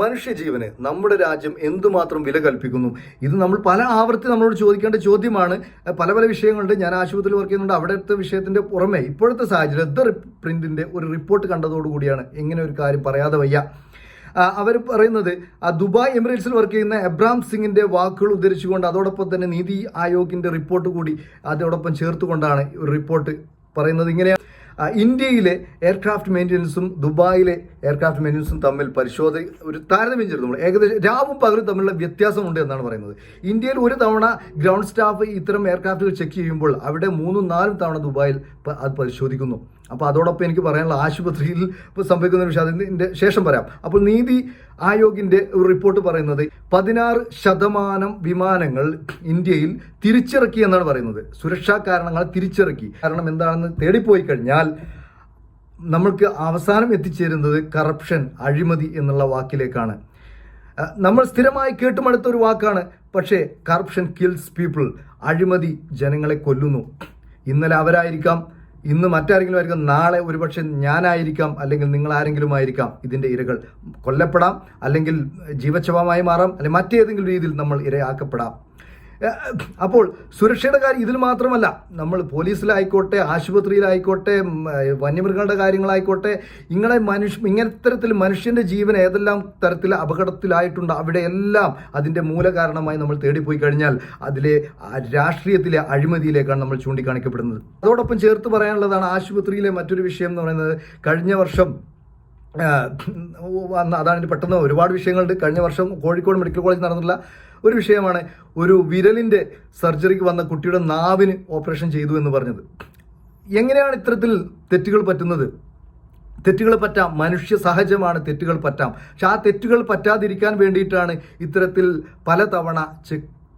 മനുഷ്യജീവന് നമ്മുടെ രാജ്യം എന്തുമാത്രം വില കൽപ്പിക്കുന്നു? ഇത് നമ്മൾ പല ആവർത്തി നമ്മളോട് ചോദിക്കേണ്ട ചോദ്യമാണ്. പല പല വിഷയങ്ങളുണ്ട്. ഞാൻ ആശുപത്രിയിൽ വർക്ക് ചെയ്യുന്നുണ്ട്. അവിടുത്തെ വിഷയത്തിന്റെ പുറമെ ഇപ്പോഴത്തെ സാഹചര്യം ദ പ്രിന്റിന്റെ ഒരു റിപ്പോർട്ട് കണ്ടതോടുകൂടിയാണ് ഇങ്ങനെ ഒരു കാര്യം പറയാതെ വയ്യ. അവർ പറയുന്നത് ദുബായ് എമിറേറ്റ്സിൽ വർക്ക് ചെയ്യുന്ന എബ്രാം സിംഗിന്റെ വാക്കുകൾ ഉദ്ധരിച്ചുകൊണ്ട് അതോടൊപ്പം തന്നെ നീതി ആയോഗിന്റെ റിപ്പോർട്ട് കൂടി അതോടൊപ്പം ചേർത്തുകൊണ്ടാണ് ഒരു റിപ്പോർട്ട് പറയുന്നത്. ഇങ്ങനെയാണ് ഇന്ത്യയിലെ എയർക്രാഫ്റ്റ് മെയിൻ്റനൻസും ദുബായിലെ എയർക്രാഫ്റ്റ് മെയിൻ്റനൻസും തമ്മിൽ ഒരു താരതമ്യം ചെയ്തു. നമ്മൾ ഏകദേശം രാവും പകലും തമ്മിലുള്ള വ്യത്യാസമുണ്ട് എന്നാണ് പറയുന്നത്. ഇന്ത്യയിൽ ഒരു തവണ ഗ്രൗണ്ട് സ്റ്റാഫ് ഇത്തരം എയർക്രാഫ്റ്റുകൾ ചെക്ക് ചെയ്യുമ്പോൾ അവിടെ 3-4 തവണ ദുബായിൽ അത് പരിശോധിക്കുന്നു. അപ്പോൾ അതോടൊപ്പം എനിക്ക് പറയാനുള്ള ആശുപത്രിയിൽ സംഭവിക്കുന്ന ഒരു വിഷയം അതിൻ്റെ ശേഷം പറയാം. അപ്പോൾ നീതി ആയോഗിന്റെ ഒരു റിപ്പോർട്ട് പറയുന്നത് 16% വിമാനങ്ങൾ ഇന്ത്യയിൽ തിരിച്ചിറക്കി എന്നാണ് പറയുന്നത്. സുരക്ഷാ കാരണങ്ങൾ തിരിച്ചിറക്കി. കാരണം എന്താണെന്ന് തേടിപ്പോയി കഴിഞ്ഞാൽ നമ്മൾക്ക് അവസാനം എത്തിച്ചേരുന്നത് കറപ്ഷൻ, അഴിമതി എന്നുള്ള വാക്കിലേക്കാണ്. നമ്മൾ സ്ഥിരമായി കേട്ടുമടുത്ത ഒരു വാക്കാണ്. പക്ഷേ കറപ്ഷൻ കിൽസ് പീപ്പിൾ. അഴിമതി ജനങ്ങളെ കൊല്ലുന്നു. ഇന്നലെ അവരായിരിക്കാം, ഇന്ന് മറ്റാരെങ്കിലും ആയിരിക്കാം, നാളെ ഒരുപക്ഷെ ഞാനായിരിക്കാം, അല്ലെങ്കിൽ നിങ്ങൾ ആരെങ്കിലും ആയിരിക്കാം ഇതിൻ്റെ ഇരകൾ. കൊല്ലപ്പെടാം, അല്ലെങ്കിൽ ജീവച്ഛവമായി മാറാം, അല്ലെങ്കിൽ മറ്റേതെങ്കിലും രീതിയിൽ നമ്മൾ ഇരയാക്കപ്പെടാം. അപ്പോൾ സുരക്ഷയുടെ കാര്യം ഇതിൽ മാത്രമല്ല, നമ്മൾ പോലീസിലായിക്കോട്ടെ, ആശുപത്രിയിലായിക്കോട്ടെ, വന്യമൃഗങ്ങളുടെ കാര്യങ്ങളായിക്കോട്ടെ, ഇങ്ങനത്തരത്തിൽ മനുഷ്യന്റെ ജീവൻ ഏതെല്ലാം തരത്തിൽ അപകടത്തിലായിട്ടുണ്ട് അവിടെയെല്ലാം അതിൻ്റെ മൂലകാരണമായി നമ്മൾ തേടിപ്പോയി കഴിഞ്ഞാൽ അതിലെ രാഷ്ട്രീയത്തിലെ അഴിമതിയിലേക്കാണ് നമ്മൾ ചൂണ്ടിക്കാണിക്കപ്പെടുന്നത്. അതോടൊപ്പം ചേർത്ത് പറയാനുള്ളതാണ് ആശുപത്രിയിലെ മറ്റൊരു വിഷയം എന്ന് പറയുന്നത്. കഴിഞ്ഞ വർഷം അതാണ് പെട്ടെന്ന് ഒരുപാട് വിഷയങ്ങളുണ്ട്. കഴിഞ്ഞ വർഷം കോഴിക്കോട് മെഡിക്കൽ കോളേജിൽ നടന്നിട്ടുള്ള ഒരു വിഷയമാണ് ഒരു വിരലിന്റെ സർജറിക്ക് വന്ന കുട്ടിയുടെ നാവിന് ഓപ്പറേഷൻ ചെയ്തു എന്ന് പറഞ്ഞത്. എങ്ങനെയാണ് ഇത്തരത്തിൽ തെറ്റുകൾ പറ്റുന്നത്? തെറ്റുകൾ പറ്റാം, മനുഷ്യ സഹജമാണ്, തെറ്റുകൾ പറ്റാം. പക്ഷെ ആ തെറ്റുകൾ പറ്റാതിരിക്കാൻ വേണ്ടിയിട്ടാണ് ഇത്തരത്തിൽ പലതവണ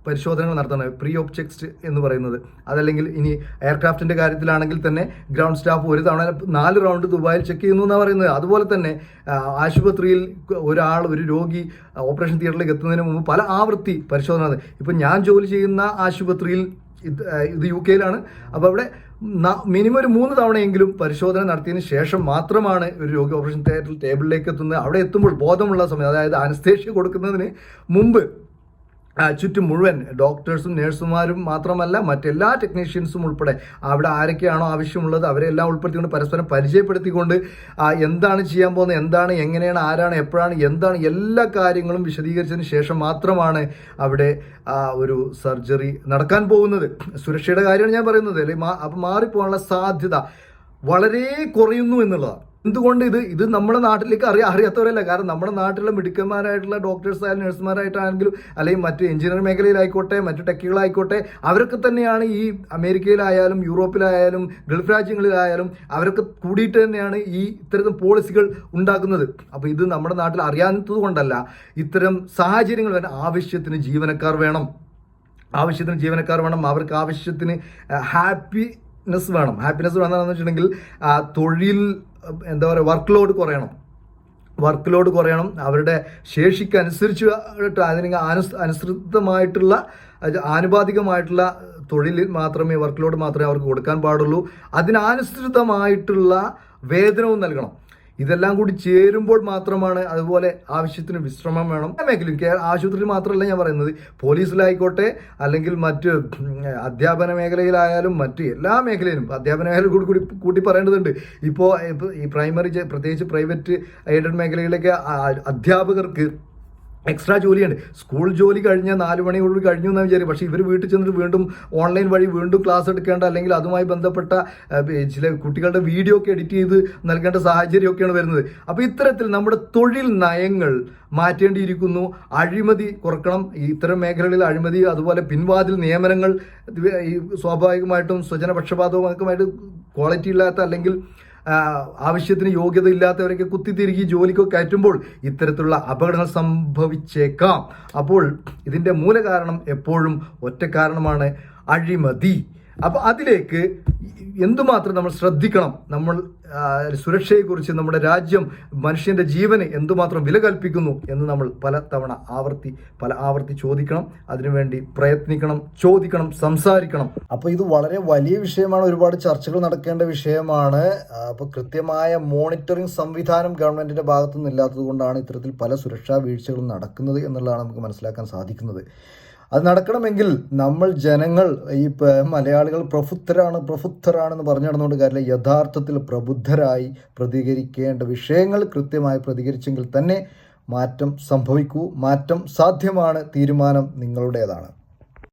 പരിശോധനകൾ നടത്തുന്നത്, പ്രീ ഓപ്പ് ചെക്സ് എന്ന് പറയുന്നത്. അതല്ലെങ്കിൽ ഇനി എയർക്രാഫ്റ്റിന്റെ കാര്യത്തിലാണെങ്കിൽ തന്നെ ഗ്രൗണ്ട് സ്റ്റാഫ് ഒരു തവണ 4 റൗണ്ട് ദുബായിൽ ചെക്ക് ചെയ്യുന്നു എന്നാണ് പറയുന്നത്. അതുപോലെ തന്നെ ആശുപത്രിയിൽ ഒരു രോഗി ഓപ്പറേഷൻ തിയേറ്ററിലേക്ക് എത്തുന്നതിന് മുമ്പ് പല ആവർത്തി പരിശോധന. ഇപ്പം ഞാൻ ജോലി ചെയ്യുന്ന ആശുപത്രിയിൽ ഇത് UK യിലാണ്. അപ്പോൾ അവിടെ മിനിമം ഒരു 3 തവണയെങ്കിലും പരിശോധന നടത്തിയതിന് ശേഷം മാത്രമാണ് ഒരു രോഗി ഓപ്പറേഷൻ തിയേറ്ററിൽ ടേബിളിലേക്ക് എത്തുന്നത്. അവിടെ എത്തുമ്പോൾ ബോധമുള്ള സമയം, അതായത് അനസ്തേഷ്യ കൊടുക്കുന്നതിന് മുമ്പ് ചുറ്റും മുഴുവൻ ഡോക്ടേഴ്സും നഴ്സുമാരും മാത്രമല്ല മറ്റെല്ലാ ടെക്നീഷ്യൻസും ഉൾപ്പെടെ അവിടെ ആരൊക്കെയാണോ ആവശ്യമുള്ളത് അവരെല്ലാം ഉൾപ്പെടുത്തിക്കൊണ്ട് പരസ്പരം പരിചയപ്പെടുത്തിക്കൊണ്ട് എന്താണ് ചെയ്യാൻ പോകുന്നത്, എന്താണ്, എങ്ങനെയാണ്, ആരാണ്, എപ്പോഴാണ്, എന്താണ്, എല്ലാ കാര്യങ്ങളും വിശദീകരിച്ചതിന് ശേഷം മാത്രമാണ് അവിടെ ഒരു സർജറി നടക്കാൻ പോകുന്നത്. സുരക്ഷയുടെ കാര്യമാണ് ഞാൻ പറയുന്നത്. അല്ലെങ്കിൽ അപ്പം മാറിപ്പോകാനുള്ള സാധ്യത വളരെ കുറയുന്നു എന്നുള്ളതാണ്. എന്തുകൊണ്ട് ഇത് നമ്മുടെ നാട്ടിലേക്ക് അറിയാത്തവരല്ല. കാരണം നമ്മുടെ നാട്ടിലുള്ള മിടുക്കന്മാരായിട്ടുള്ള ഡോക്ടേഴ്സ് ആയാലും നഴ്സുമാരായിട്ടാണെങ്കിലും അല്ലെങ്കിൽ മറ്റ് എഞ്ചിനീയറിംഗ് മേഖലയിലായിക്കോട്ടെ, മറ്റു ടെക്കുകളായിക്കോട്ടെ, അവരൊക്കെ തന്നെയാണ് ഈ അമേരിക്കയിലായാലും യൂറോപ്പിലായാലും ഗൾഫ് രാജ്യങ്ങളിലായാലും അവരൊക്കെ കൂടിയിട്ട് തന്നെയാണ് ഈ ഇത്തരത്തിൽ പോളിസികൾ ഉണ്ടാക്കുന്നത്. അപ്പോൾ ഇത് നമ്മുടെ നാട്ടിൽ അറിയാത്തത് കൊണ്ടല്ല. ഇത്തരം സാഹചര്യങ്ങൾ വേണം. ആവശ്യത്തിന് ജീവനക്കാർ വേണം. അവർക്ക് ആവശ്യത്തിന് ഹാപ്പിനെസ് വേണം എന്ന് വെച്ചിട്ടുണ്ടെങ്കിൽ തൊഴിൽ വർക്ക് ലോഡ് കുറയണം. അവരുടെ ശേഷിക്ക് അനുസരിച്ച് അനുസൃതമായിട്ടുള്ള ആനുപാതികമായിട്ടുള്ള തൊഴിലിൽ മാത്രമേ വർക്ക് ലോഡ് മാത്രമേ അവർക്ക് കൊടുക്കാൻ പാടുള്ളൂ. അതിനനുസൃതമായിട്ടുള്ള വേതനവും നൽകണം. ഇതെല്ലാം കൂടി ചേരുമ്പോൾ മാത്രമാണ്. അതുപോലെ ആവശ്യത്തിന് വിശ്രമം വേണം. മേഖലയും ആശുപത്രിയിൽ മാത്രമല്ല ഞാൻ പറയുന്നത്, പോലീസിലായിക്കോട്ടെ, അല്ലെങ്കിൽ മറ്റ് അധ്യാപന മേഖലയിലായാലും മറ്റ് എല്ലാ മേഖലയിലും അധ്യാപന മേഖല കൂട്ടി പറയേണ്ടതുണ്ട്. ഇപ്പോൾ ഈ പ്രൈമറി, പ്രത്യേകിച്ച് പ്രൈവറ്റ് എയ്ഡഡ് മേഖലയിലേക്ക് അധ്യാപകർക്ക് എക്സ്ട്രാ ജോലിയാണ്. സ്കൂൾ ജോലി കഴിഞ്ഞാൽ 4 മണിയോട് കഴിഞ്ഞു എന്ന് വിചാരിക്കും. പക്ഷേ ഇവർ വീട്ടിൽ ചെന്നിട്ട് വീണ്ടും ഓൺലൈൻ വഴി വീണ്ടും ക്ലാസ് എടുക്കേണ്ട, അല്ലെങ്കിൽ അതുമായി ബന്ധപ്പെട്ട ചില കുട്ടികളുടെ വീഡിയോ ഒക്കെ എഡിറ്റ് ചെയ്ത് നൽകേണ്ട സാഹചര്യമൊക്കെയാണ് വരുന്നത്. അപ്പോൾ ഇത്തരത്തിൽ നമ്മുടെ തൊഴിൽ നയങ്ങൾ മാറ്റേണ്ടിയിരിക്കുന്നു. അഴിമതി കുറക്കണം. ഇത്തരം മേഖലകളിൽ അഴിമതി, അതുപോലെ പിൻവാതിൽ നിയമനങ്ങൾ, ഈ സ്വാഭാവികമായിട്ടും സ്വജനപക്ഷപാതവുമായിട്ട് ക്വാളിറ്റി ഇല്ലാത്ത അല്ലെങ്കിൽ ആവശ്യത്തിന് യോഗ്യത ഇല്ലാത്തവരൊക്കെ കുത്തിത്തിരികി ജോലിക്കൊക്കെ കയറ്റുമ്പോൾ ഇത്തരത്തിലുള്ള അപകടങ്ങൾ സംഭവിച്ചേക്കാം. അപ്പോൾ ഇതിൻ്റെ മൂലകാരണം എപ്പോഴും ഒറ്റ കാരണമാണ്, അഴിമതി. അപ്പോൾ അതിലേക്ക് എന്തുമാത്രം നമ്മൾ ശ്രദ്ധിക്കണം, നമ്മൾ സുരക്ഷയെക്കുറിച്ച്, നമ്മുടെ രാജ്യം മനുഷ്യൻ്റെ ജീവന് എന്തുമാത്രം വില കൽപ്പിക്കുന്നു എന്ന് നമ്മൾ പല ആവർത്തി ചോദിക്കണം. അതിനുവേണ്ടി പ്രയത്നിക്കണം, ചോദിക്കണം, സംസാരിക്കണം. അപ്പോൾ ഇത് വളരെ വലിയ വിഷയമാണ്, ഒരുപാട് ചർച്ചകൾ നടക്കേണ്ട വിഷയമാണ്. അപ്പോൾ കൃത്യമായ മോണിറ്ററിംഗ് സംവിധാനം ഗവൺമെൻറ്റിൻ്റെ ഭാഗത്തുനിന്ന് ഇല്ലാത്തത് കൊണ്ടാണ് ഇത്തരത്തിൽ പല സുരക്ഷാ വീഴ്ചകളും നടക്കുന്നത് എന്നുള്ളതാണ് നമുക്ക് മനസ്സിലാക്കാൻ സാധിക്കുന്നത്. അത് നടക്കണമെങ്കിൽ നമ്മൾ ജനങ്ങൾ, ഈ മലയാളികൾ പ്രബുദ്ധരാണെന്ന് പറഞ്ഞു നടന്നുകൊണ്ട് കാര്യമില്ല. യഥാർത്ഥത്തിൽ പ്രബുദ്ധരായി പ്രതികരിക്കേണ്ട വിഷയങ്ങൾ കൃത്യമായി പ്രതികരിച്ചെങ്കിൽ തന്നെ മാറ്റം സംഭവിക്കൂ. മാറ്റം സാധ്യമാണ്. തീരുമാനം നിങ്ങളുടേതാണ്.